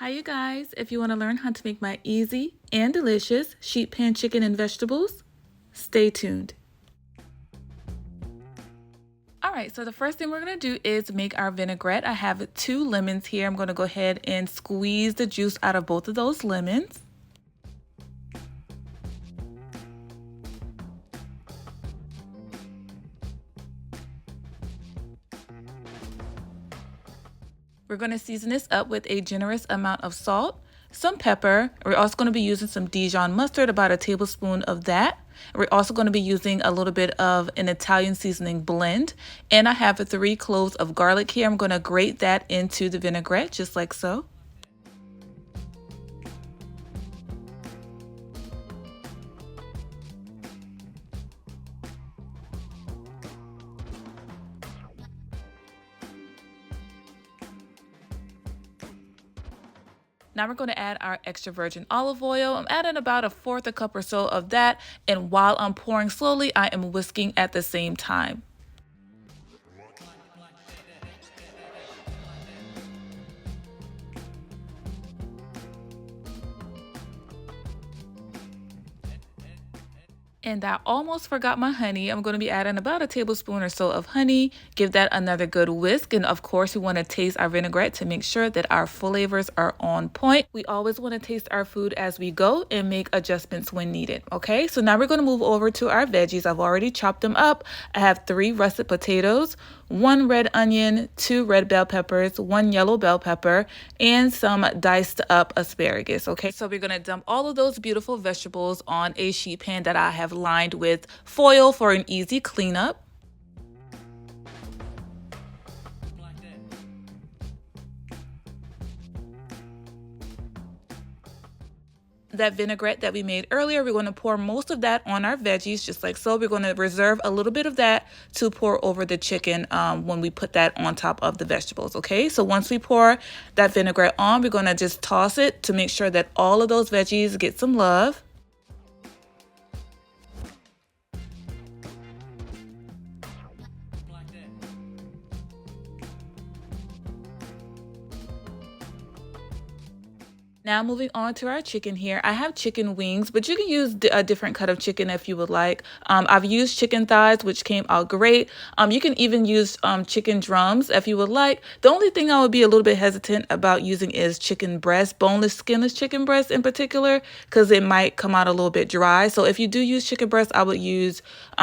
Hi you guys, if you want to learn how to make my easy and delicious sheet pan chicken and vegetables, stay tuned. Alright, so the first thing we're going to do is make our vinaigrette. I have 2 lemons here. I'm going to go ahead and squeeze the juice out of both of those lemons. We're going to season this up with a generous amount of salt, some pepper. We're also going to be using some Dijon mustard, about a tablespoon of that. We're also going to be using a little bit of an Italian seasoning blend. And I have 3 cloves of garlic here. I'm going to grate that into the vinaigrette just like so. Now we're going to add our extra virgin olive oil. I'm adding about 1/4 cup or so of that. And while I'm pouring slowly, I am whisking at the same time. And I almost forgot my honey. I'm going to be adding about 1 tablespoon or so of honey. Give that another good whisk. And of course, we want to taste our vinaigrette to make sure that our flavors are on point. We always want to taste our food as we go and make adjustments when needed. Okay, so now we're going to move over to our veggies. I've already chopped them up. I have 3 russet potatoes, 1 red onion, 2 red bell peppers, 1 yellow bell pepper, and some diced up asparagus. Okay, so we're going to dump all of those beautiful vegetables on a sheet pan that I have lined with foil for an easy cleanup. That vinaigrette that we made earlier, we're going to pour most of that on our veggies just like so. We're going to reserve a little bit of that to pour over the chicken when we put that on top of the vegetables. Okay, so once we pour that vinaigrette on, we're going to just toss it to make sure that all of those veggies get some love. Now moving on to our chicken here. I have chicken wings, but you can use a different cut of chicken if you would like. I've used chicken thighs, which came out great. You can even use chicken drums if you would like. The only thing I would be a little bit hesitant about using is chicken breast, boneless, skinless chicken breast in particular, because it might come out a little bit dry. So if you do use chicken breast, I would use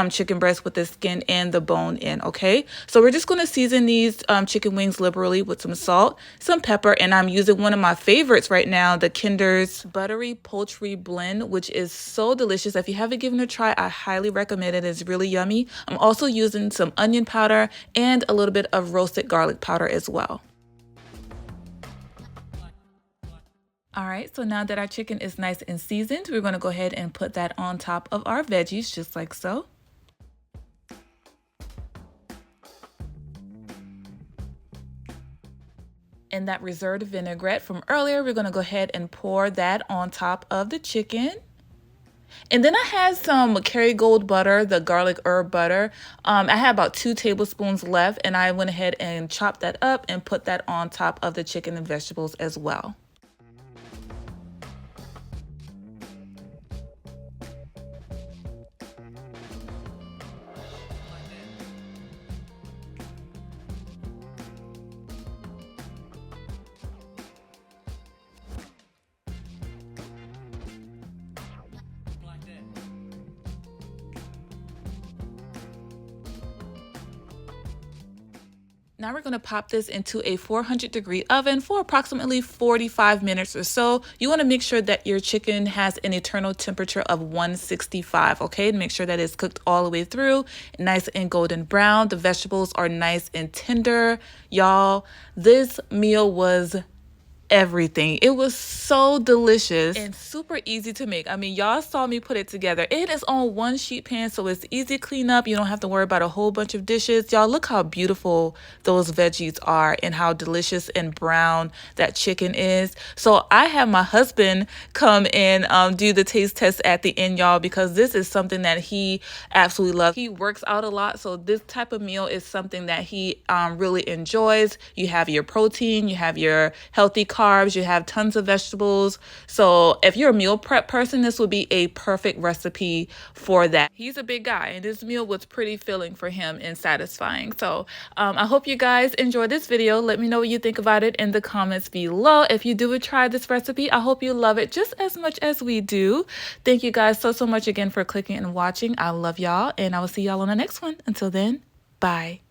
chicken breast with the skin and the bone in, okay? So we're just going to season these chicken wings liberally with some salt, some pepper, and I'm using one of my favorites right now, the Kinder's Buttery Poultry blend, which is so delicious. If you haven't given it a try, I highly recommend it. It's really yummy. I'm also using some onion powder and a little bit of roasted garlic powder as well. All right, so now that our chicken is nice and seasoned, we're going to go ahead and put that on top of our veggies just like so. And that reserved vinaigrette from earlier, we're going to go ahead and pour that on top of the chicken. And then I had some Kerrygold butter, the garlic herb butter. I had about 2 tablespoons left, and I went ahead and chopped that up and put that on top of the chicken and vegetables as well. Now we're going to pop this into a 400-degree oven for approximately 45 minutes or so. You want to make sure that your chicken has an internal temperature of 165, okay? Make sure that it's cooked all the way through, nice and golden brown. The vegetables are nice and tender. Y'all, this meal was everything. It was so delicious and super easy to make. I mean, y'all saw me put it together. It is on one sheet pan, so it's easy to clean up. You don't have to worry about a whole bunch of dishes. Y'all, look how beautiful those veggies are and how delicious and brown that chicken is. So I have my husband come and do the taste test at the end, y'all, because this is something that he absolutely loves. He works out a lot, so this type of meal is something that he really enjoys. You have your protein, you have your healthy carbs, carbs, you have tons of vegetables. So if you're a meal prep person, this would be a perfect recipe for that. He's a big guy, and this meal was pretty filling for him and satisfying. So I hope you guys enjoyed this video. Let me know what you think about it in the comments below. If you do try this recipe, I hope you love it just as much as we do. Thank you guys so much again for clicking and watching. I love y'all, and I will see y'all on the next one. Until then, bye.